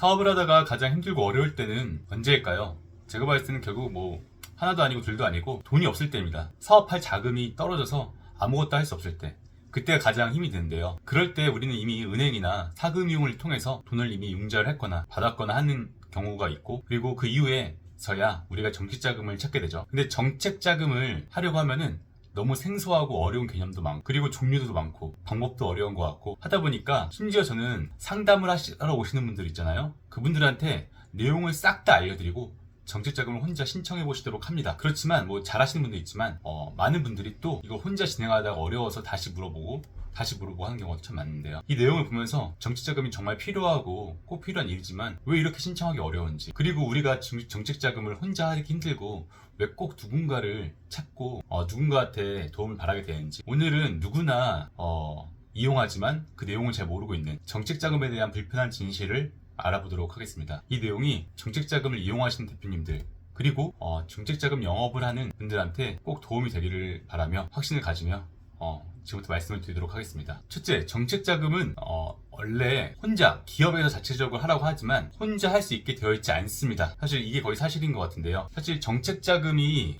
사업을 하다가 가장 힘들고 어려울 때는 언제일까요? 제가 봤을 때는 결국 하나도 아니고 둘도 아니고 돈이 없을 때입니다. 사업할 자금이 떨어져서 아무것도 할 수 없을 때. 그때가 가장 힘이 드는데요. 그럴 때 우리는 이미 은행이나 사금융을 통해서 돈을 이미 융자를 했거나 받았거나 하는 경우가 있고, 그리고 그 이후에서야 우리가 정책자금을 찾게 되죠. 근데 정책자금을 하려고 하면은 너무 생소하고 어려운 개념도 많고, 그리고 종류도 많고, 방법도 어려운 것 같고 하다 보니까, 심지어 저는 상담을 하러 오시는 분들 있잖아요. 그분들한테 내용을 싹 다 알려드리고 정책자금을 혼자 신청해 보시도록 합니다. 그렇지만 잘하시는 분도 있지만 많은 분들이 또 이거 혼자 진행하다가 어려워서 다시 물어보고 하는 경우가 참 많은데요. 이 내용을 보면서 정책자금이 정말 필요하고 꼭 필요한 일이지만 왜 이렇게 신청하기 어려운지, 그리고 우리가 정책자금을 혼자 하기 힘들고 왜 꼭 누군가를 찾고 누군가한테 도움을 바라게 되는지, 오늘은 누구나 이용하지만 그 내용을 잘 모르고 있는 정책자금에 대한 불편한 진실을 알아보도록 하겠습니다. 이 내용이 정책자금을 이용하시는 대표님들, 그리고 정책자금 영업을 하는 분들한테 꼭 도움이 되기를 바라며 확신을 가지며 지금부터 말씀을 드리도록 하겠습니다. 첫째, 정책자금은 원래 혼자 기업에서 자체적으로 하라고 하지만 혼자 할 수 있게 되어 있지 않습니다. 사실 이게 거의 사실인 것 같은데요. 사실 정책자금을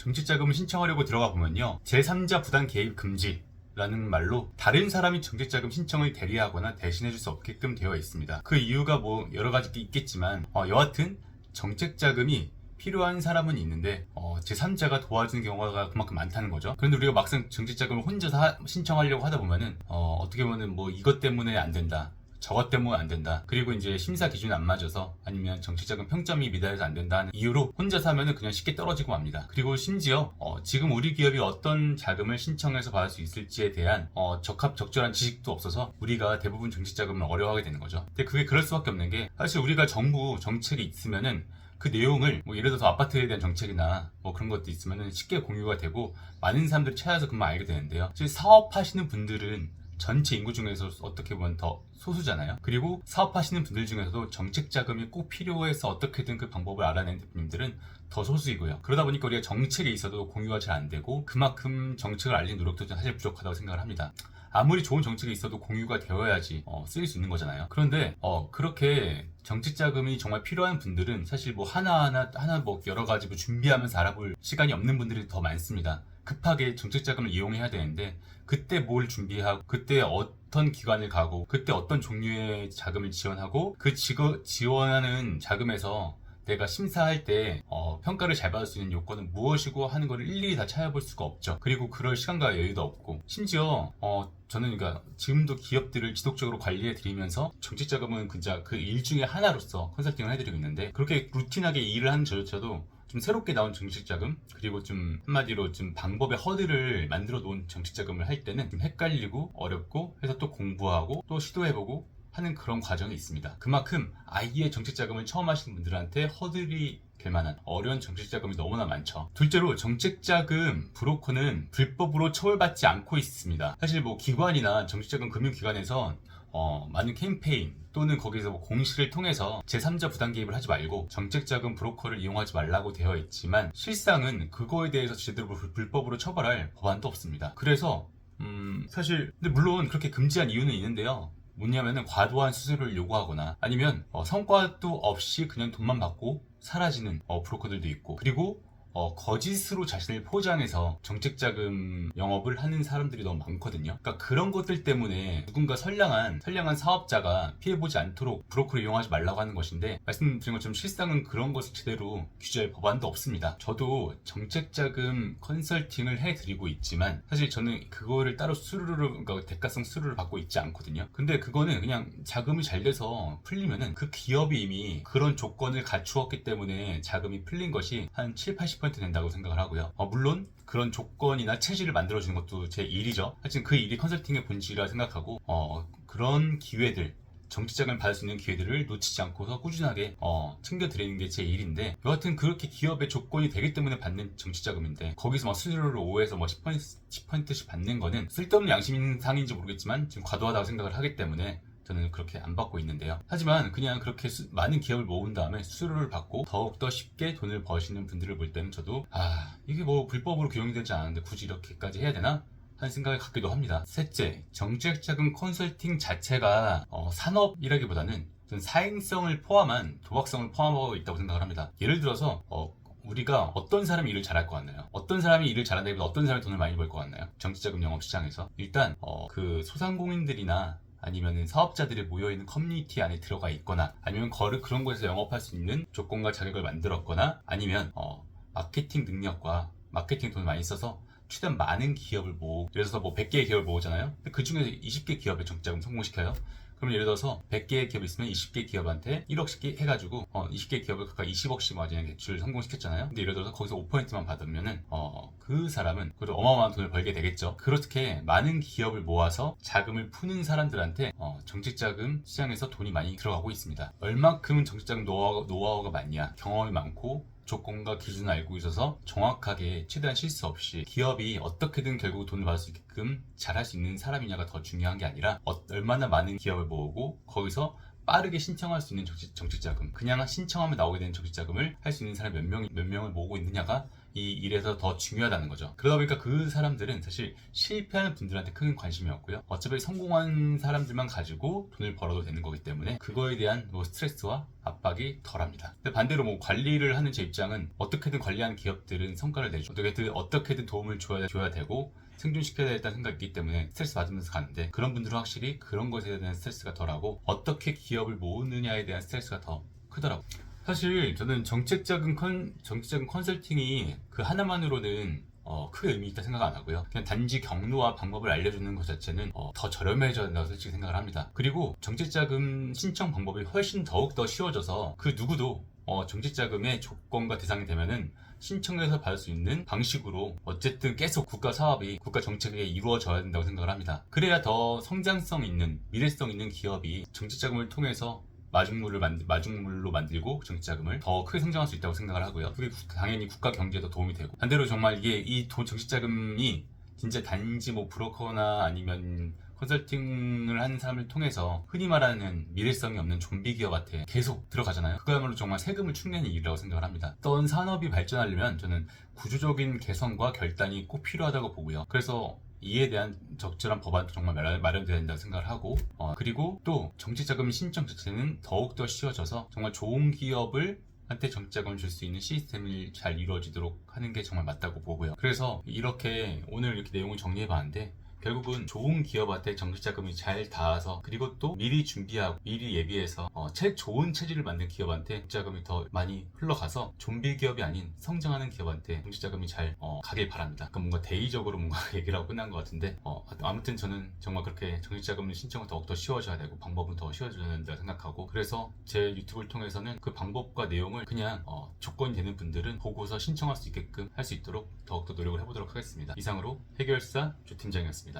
신청하려고 들어가 보면요, 제3자 부당 개입 금지 라는 말로 다른 사람이 정책자금 신청을 대리하거나 대신해줄 수 없게끔 되어 있습니다. 그 이유가 여러 가지 있겠지만 여하튼 정책자금이 필요한 사람은 있는데 제3자가 도와주는 경우가 그만큼 많다는 거죠. 그런데 우리가 막상 정책자금을 혼자서 신청하려고 하다 보면은 어떻게 보면 이것 때문에 안 된다, 저것 때문에 안 된다, 그리고 이제 심사 기준이 안 맞아서, 아니면 정책자금 평점이 미달해서 안 된다는 이유로 혼자서 하면은 그냥 쉽게 떨어지고 맙니다. 그리고 심지어 지금 우리 기업이 어떤 자금을 신청해서 받을 수 있을지에 대한 적절한 지식도 없어서 우리가 대부분 정책자금을 어려워하게 되는 거죠. 근데 그게 그럴 수밖에 없는 게, 사실 우리가 정부 정책이 있으면은 그 내용을 예를 들어서 아파트에 대한 정책이나 그런 것도 있으면은 쉽게 공유가 되고 많은 사람들이 찾아서 그만 알게 되는데요. 사실 사업하시는 분들은 전체 인구 중에서 어떻게 보면 더 소수잖아요. 그리고 사업하시는 분들 중에서도 정책자금이 꼭 필요해서 어떻게든 그 방법을 알아내는 대표님들은 더 소수이고요. 그러다 보니까 우리가 정책에 있어도 공유가 잘 안 되고, 그만큼 정책을 알리는 노력도 사실 부족하다고 생각을 합니다. 아무리 좋은 정책이 있어도 공유가 되어야지 쓰일 수 있는 거잖아요. 그런데 그렇게 정책자금이 정말 필요한 분들은 사실 하나하나 여러 가지 준비하면서 알아볼 시간이 없는 분들이 더 많습니다. 급하게 정책자금을 이용해야 되는데 그때 뭘 준비하고, 그때 어떤 기관을 가고, 그때 어떤 종류의 자금을 지원하고, 그 지원하는 자금에서 내가 심사할 때 평가를 잘 받을 수 있는 요건은 무엇이고 하는 걸 일일이 다 찾아볼 수가 없죠. 그리고 그럴 시간과 여유도 없고, 심지어 저는 그러니까 지금도 기업들을 지속적으로 관리해 드리면서 정책자금은 그냥 그 일 중에 하나로서 컨설팅을 해드리고 있는데, 그렇게 루틴하게 일을 하는 저조차도 좀 새롭게 나온 정책자금, 그리고 좀 한마디로 좀 방법의 허들을 만들어 놓은 정책자금을 할 때는 좀 헷갈리고 어렵고 해서 또 공부하고 또 시도해보고 하는 그런 과정이 있습니다. 그만큼 아예 정책자금을 처음 하시는 분들한테 허들이 될 만한 어려운 정책자금이 너무나 많죠. 둘째로, 정책자금 브로커는 불법으로 처벌받지 않고 있습니다. 사실 기관이나 정책자금 금융기관에서 많은 캠페인 또는 거기서 공시를 통해서 제3자 부당 개입을 하지 말고 정책자금 브로커를 이용하지 말라고 되어 있지만, 실상은 그거에 대해서 제대로 불법으로 처벌할 법안도 없습니다. 그래서 사실 근데 물론 그렇게 금지한 이유는 있는데요. 뭐냐면은 과도한 수수료를 요구하거나, 아니면 성과도 없이 그냥 돈만 받고 사라지는 브로커들도 있고, 그리고 거짓으로 자신을 포장해서 정책자금 영업을 하는 사람들이 너무 많거든요. 그러니까 그런 것들 때문에 누군가 선량한 사업자가 피해보지 않도록 브로커를 이용하지 말라고 하는 것인데, 말씀드린 것처럼 실상은 그런 것을 제대로 규제할 법안도 없습니다. 저도 정책자금 컨설팅을 해드리고 있지만 사실 저는 그거를 따로 그러니까 대가성 수수료를 받고 있지 않거든요. 근데 그거는 그냥 자금이 잘 돼서 풀리면은 그 기업이 이미 그런 조건을 갖추었기 때문에 자금이 풀린 것이 한 70-80% 된다고 생각을 하고요. 물론 그런 조건이나 체질을 만들어주는 것도 제 일이죠. 하여튼 그 일이 컨설팅의 본질이라 생각하고 그런 기회들, 정책자금을 받을 수 있는 기회들을 놓치지 않고서 꾸준하게 챙겨드리는 게 제 일인데, 여하튼 그렇게 기업의 조건이 되기 때문에 받는 정책자금인데, 거기서 수수료를 5에서 10%씩 받는 거는 쓸데없는 양심상인지 모르겠지만 지금 과도하다고 생각을 하기 때문에 저는 그렇게 안 받고 있는데요. 하지만 그냥 그렇게 많은 기업을 모은 다음에 수수료를 받고 더욱더 쉽게 돈을 버시는 분들을 볼 때는 저도 이게 불법으로 규정이 되지 않았는데 굳이 이렇게까지 해야 되나? 하는 생각을 갖기도 합니다. 셋째, 정책자금 컨설팅 자체가 산업이라기보다는 저는 사행성을 포함한 도박성을 포함하고 있다고 생각을 합니다. 예를 들어서 우리가 어떤 사람이 일을 잘할 것 같나요? 어떤 사람이 일을 잘한다기보다 어떤 사람이 돈을 많이 벌 것 같나요? 정치자금 영업시장에서 일단 그 소상공인들이나 아니면 사업자들이 모여있는 커뮤니티 안에 들어가 있거나 아니면 그런 곳에서 영업할 수 있는 조건과 자격을 만들었거나 아니면 마케팅 능력과 마케팅 돈을 많이 써서 최대한 많은 기업을 모으고, 예를 들어서 뭐 100개의 기업을 모으잖아요. 근데 그 중에서 20개 기업의 정치자금 성공시켜요. 그럼 예를 들어서 100개의 기업이 있으면 20개 기업한테 1억씩 해가지고 20개 기업을 각각 20억씩 마진의 대출을 성공시켰잖아요. 근데 예를 들어서 거기서 5%만 받으면은 그 사람은 그래도 어마어마한 돈을 벌게 되겠죠. 그렇게 많은 기업을 모아서 자금을 푸는 사람들한테 정책자금 시장에서 돈이 많이 들어가고 있습니다. 얼마큼은 정책자금 노하우가 많냐, 경험이 많고 조건과 기준을 알고 있어서 정확하게 최대한 실수 없이 기업이 어떻게든 결국 돈을 받을 수 있게끔 잘할 수 있는 사람이냐가 더 중요한 게 아니라 얼마나 많은 기업을 모으고 거기서 빠르게 신청할 수 있는 정책자금, 그냥 신청하면 나오게 되는 정책자금을 할 수 있는 사람 몇 명을 모으고 있느냐가 이 일에서 더 중요하다는 거죠. 그러다 보니까 그 사람들은 사실 실패하는 분들한테 큰 관심이 없고요. 어차피 성공한 사람들만 가지고 돈을 벌어도 되는 거기 때문에 그거에 대한 뭐 스트레스와 압박이 덜합니다. 근데 반대로 뭐 관리를 하는 제 입장은 어떻게든 관리하는 기업들은 성과를 내줘 어떻게든 도움을 줘야 되고 생존시켜야 되겠다는 생각이 있기 때문에 스트레스 받으면서 가는데, 그런 분들은 확실히 그런 것에 대한 스트레스가 덜하고 어떻게 기업을 모으느냐에 대한 스트레스가 더 크더라고요. 사실 저는 정책자금 컨설팅이 그 하나만으로는 크게 의미 있다 생각 안 하고요. 그냥 단지 경로와 방법을 알려주는 것 자체는 더 저렴해져야 된다고 솔직히 생각을 합니다. 그리고 정책자금 신청 방법이 훨씬 더욱더 쉬워져서 그 누구도 정책자금의 조건과 대상이 되면은 신청해서 받을 수 있는 방식으로 어쨌든 계속 국가 사업이 국가 정책에 이루어져야 된다고 생각을 합니다. 그래야 더 성장성 있는 미래성 있는 기업이 정책자금을 통해서 마중물로 만들고 정치자금을 더 크게 성장할 수 있다고 생각을 하고요. 그게 당연히 국가 경제에도 도움이 되고, 반대로 정말 이게 이 정치자금이 진짜 단지 뭐 브로커나 아니면 컨설팅을 하는 사람을 통해서 흔히 말하는 미래성이 없는 좀비 기업한테 계속 들어가잖아요. 그거야말로 정말 세금을 축내는 일이라고 생각을 합니다. 어떤 산업이 발전하려면 저는 구조적인 개선과 결단이 꼭 필요하다고 보고요. 그래서 이에 대한 적절한 법안도 정말 마련돼야 된다고 생각을 하고, 그리고 또 정치자금 신청 자체는 더욱더 쉬워져서 정말 좋은 기업을 한테 정치자금을 줄 수 있는 시스템이 잘 이루어지도록 하는 게 정말 맞다고 보고요. 그래서 오늘 이렇게 내용을 정리해봤는데, 결국은 좋은 기업한테 정치자금이 잘 닿아서, 그리고 또 미리 준비하고 미리 예비해서 좋은 체질을 만든 기업한테 정치자금이 더 많이 흘러가서 좀비 기업이 아닌 성장하는 기업한테 정치자금이 잘 가길 바랍니다. 그러니까 뭔가 대의적으로 뭔가 얘기를 하고 끝난 것 같은데, 아무튼 저는 정말 그렇게 정치자금 신청은 더욱더 쉬워져야 되고 방법은 더 쉬워져야 된다고 생각하고, 그래서 제 유튜브를 통해서는 그 방법과 내용을 그냥 조건이 되는 분들은 보고서 신청할 수 있게끔 할 수 있도록 더욱더 노력을 해보도록 하겠습니다. 이상으로 해결사 조 팀장이었습니다.